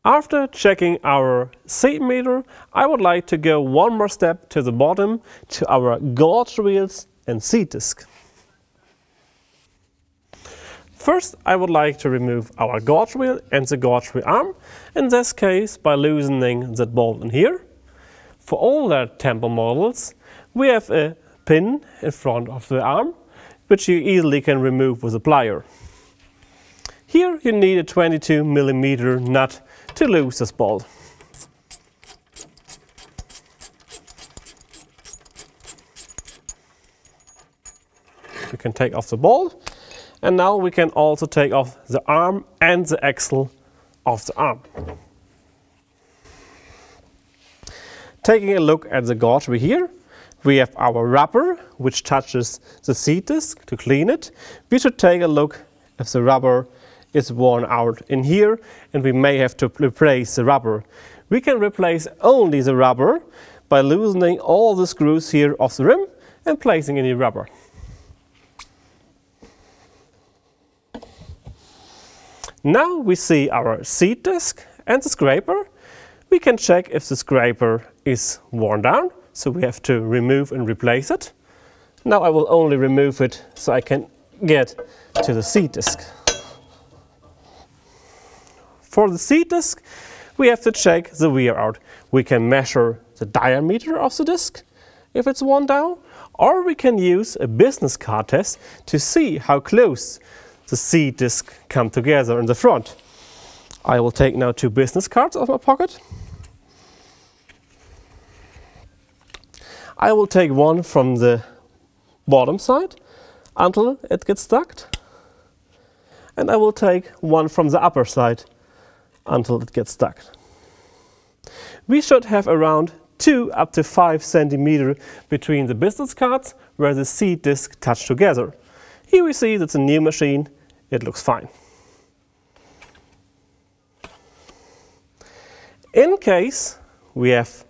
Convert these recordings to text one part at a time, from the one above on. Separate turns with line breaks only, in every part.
After checking our seat meter, I would like to go one more step to the bottom to our gauge wheels and seat disc. First, I would like to remove our gauge wheel and the gauge wheel arm, in this case by loosening that bolt in here. For older Tempo models, we have a pin in front of the arm, which you easily can remove with a plier. Here you need a 22mm nut to loose this bolt. We can take off the bolt. And now we can also take off the arm and the axle of the arm. Taking a look at the gauge wheel here, we have our rubber which touches the seat disc to clean it. We should take a look if the rubber is worn out in here and we may have to replace the rubber. We can replace only the rubber by loosening all the screws here of the rim and placing in the rubber. Now we see our seat disc and the scraper. We can check if the scraper is worn down, so we have to remove and replace it. Now I will only remove it so I can get to the seat disc. For the seat disc, we have to check the wear out. We can measure the diameter of the disc if it's worn down, or we can use a business card test to see how close the seat disc come together in the front. I will take now 2 business cards out of my pocket. I will take one from the bottom side until it gets stuck, and I will take one from the upper side until it gets stuck. We should have around 2 up to 5 centimeters between the business cards where the seat disc touch together. Here we see that's a new machine. It looks fine. In case we have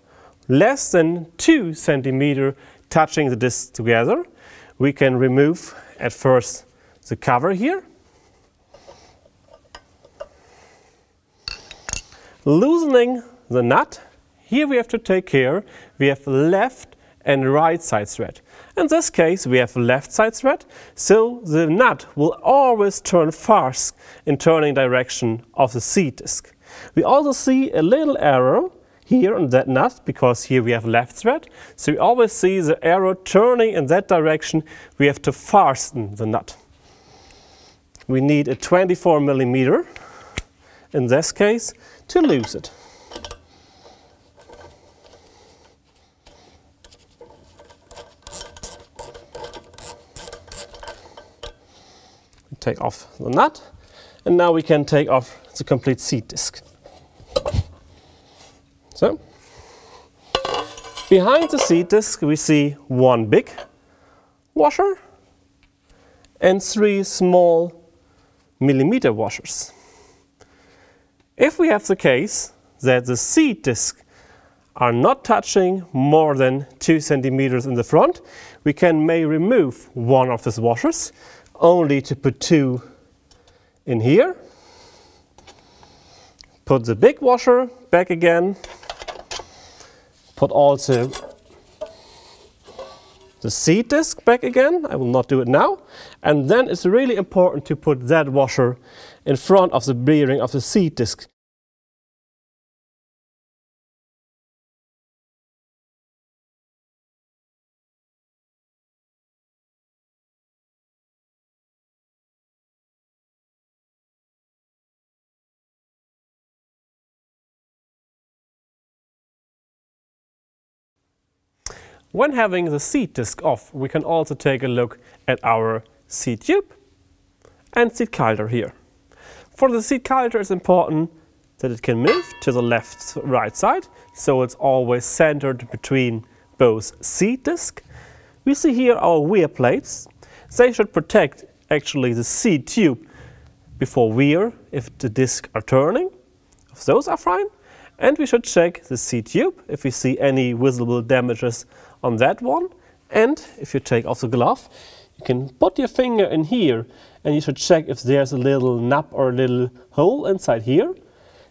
less than 2 centimeters touching the discs together, we can remove at first the cover here. Loosening the nut, here we have to take care, we have left and right side thread. In this case we have left side thread, so the nut will always turn fast in turning direction of the seat disc. We also see a little arrow here on that nut because here we have left thread, so we always see the arrow turning in that direction. We have to fasten the nut. We need a 24mm in this case to loose it. Take off the nut, and now we can take off the complete seat disc. So, behind the seat disc we see one big washer and 3 small millimeter washers. If we have the case that the seat disc are not touching more than 2 centimeters in the front, we may remove one of these washers, only to put 2 in here. Put the big washer back again. Put also the seat disc back again. I will not do it now. And then it's really important to put that washer in front of the bearing of the seat disc. When having the seat disc off, we can also take a look at our seat tube and seat coulter here. For the seat coulter, it's important that it can move to the left-right side, so it's always centered between both seat disc. We see here our wear plates. They should protect actually the seat tube before wear if the discs are turning. If those are fine. And we should check the seat tube if we see any visible damages on that one. And if you take off the glove, you can put your finger in here and you should check if there's a little nub or a little hole inside here.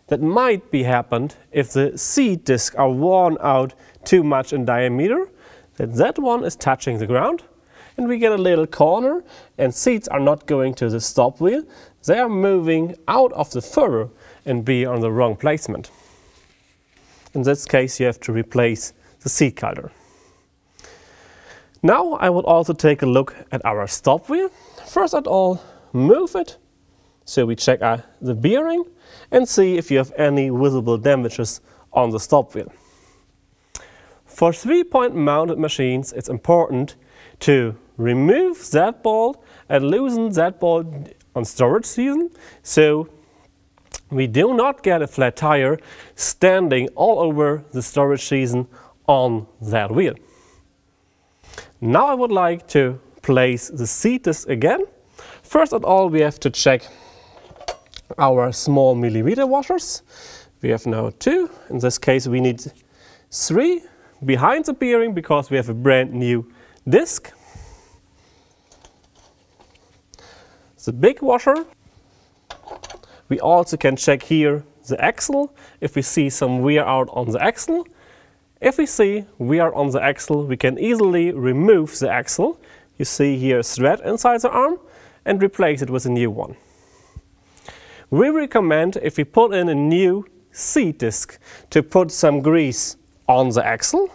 that might be happened if the seat discs are worn out too much in diameter, that one is touching the ground, and we get a little corner, and seats are not going to the stop wheel, they are moving out of the furrow and be on the wrong placement. In this case, you have to replace the seat calder. Now I would also take a look at our stop wheel. First of all, move it. So we check the bearing and see if you have any visible damages on the stop wheel. For 3-point mounted machines, it's important to remove that bolt and loosen that bolt on storage season, so we do not get a flat tire standing all over the storage season on that wheel. Now I would like to place the seat disc again. First of all, we have to check our small millimeter washers. We have now 2. In this case, we need 3 behind the bearing because we have a brand new disc. The big washer. We also can check here the axle if we see some wear out on the axle. If we see wear on the axle, we can easily remove the axle. You see here a thread inside the arm and replace it with a new one. We recommend, if we put in a new seat disc, to put some grease on the axle,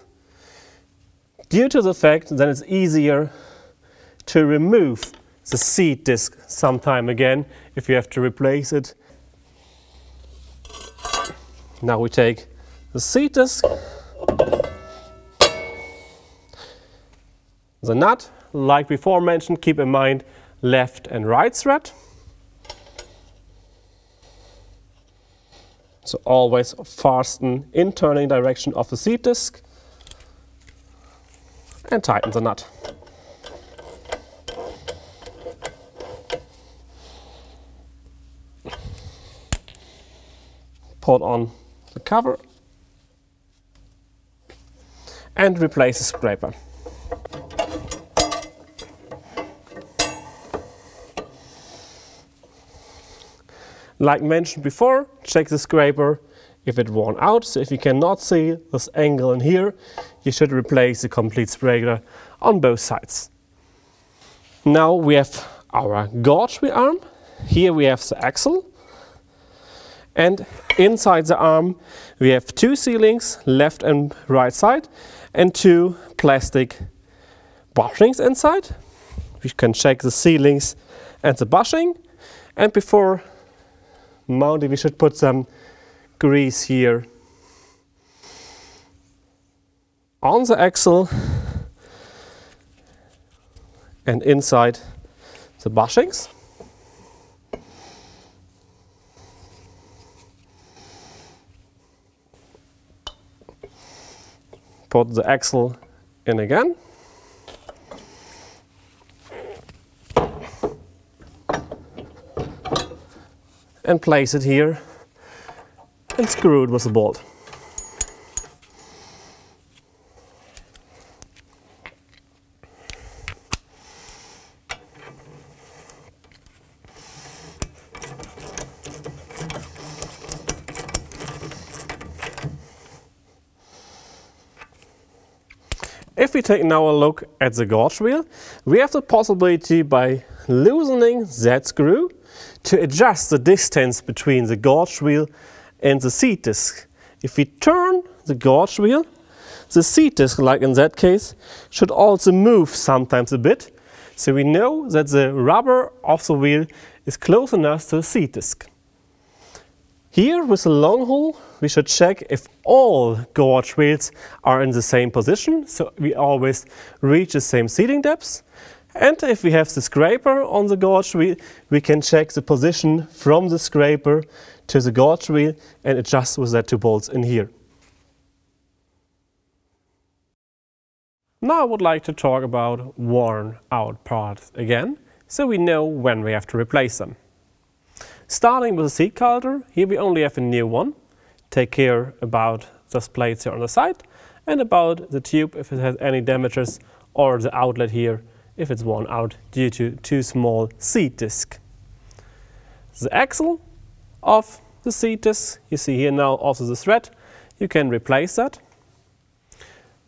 due to the fact that it's easier to remove the seat disc sometime again if you have to replace it. Now we take the seat disc, the nut, like before mentioned, keep in mind left and right thread. So always fasten in turning direction of the seat disc and tighten the nut. Put on the cover and replace the scraper. Like mentioned before, check the scraper if it worn out. So if you cannot see this angle in here, you should replace the complete scraper on both sides. Now we have our gauge wheel arm. Here we have the axle. And inside the arm we have 2 sealings, left and right side, and 2 plastic bushings inside. We can check the sealings and the bushing. And before mounting, we should put some grease here on the axle and inside the bushings. Put the axle in again. And place it here and screw it with the bolt. If we take now a look at the gauge wheel, we have the possibility by loosening that screw to adjust the distance between the gauge wheel and the seat disc. If we turn the gauge wheel, the seat disc, like in that case, should also move sometimes a bit, so we know that the rubber of the wheel is close enough to the seat disc. Here with the long hole, we should check if all gauge wheels are in the same position, so we always reach the same seating depth. And if we have the scraper on the gauge wheel, we can check the position from the scraper to the gauge wheel and adjust with that 2 bolts in here. Now I would like to talk about worn out parts again, so we know when we have to replace them. Starting with the seat calder, here we only have a new one. Take care about those plates here on the side and about the tube if it has any damages, or the outlet here if it's worn out due to too small seat disc. The axle of the seat disc. You see here now also the thread. You can replace that.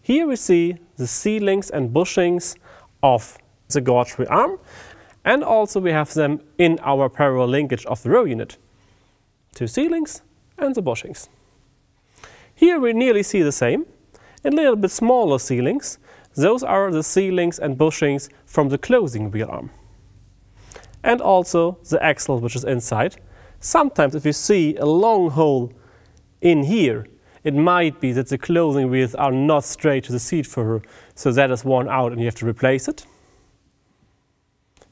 Here we see the C-links and bushings of the gauge wheel arm, and also we have them in our parallel linkage of the row unit. 2 C-links and the bushings. Here we nearly see the same. In a little bit smaller C-links, those are the C-links and bushings from the closing wheel arm. And also the axle which is inside. Sometimes if you see a long hole in here, it might be that the closing wheels are not straight to the seat furrow, so that is worn out and you have to replace it.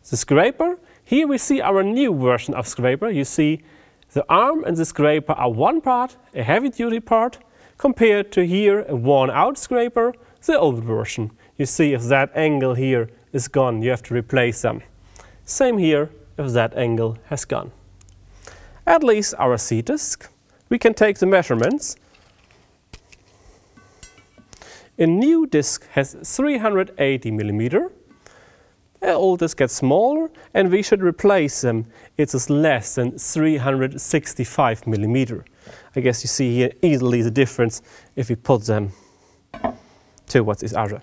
The scraper, here we see our new version of scraper. You see the arm and the scraper are one part, a heavy duty part, compared to here a worn out scraper, the old version. You see if that angle here is gone, you have to replace them. Same here if that angle has gone. At least our seat disc. We can take the measurements. A new disc has 380 mm. An old disc gets smaller and we should replace them. It is less than 365 mm. I guess you see here easily the difference if we put them towards each other.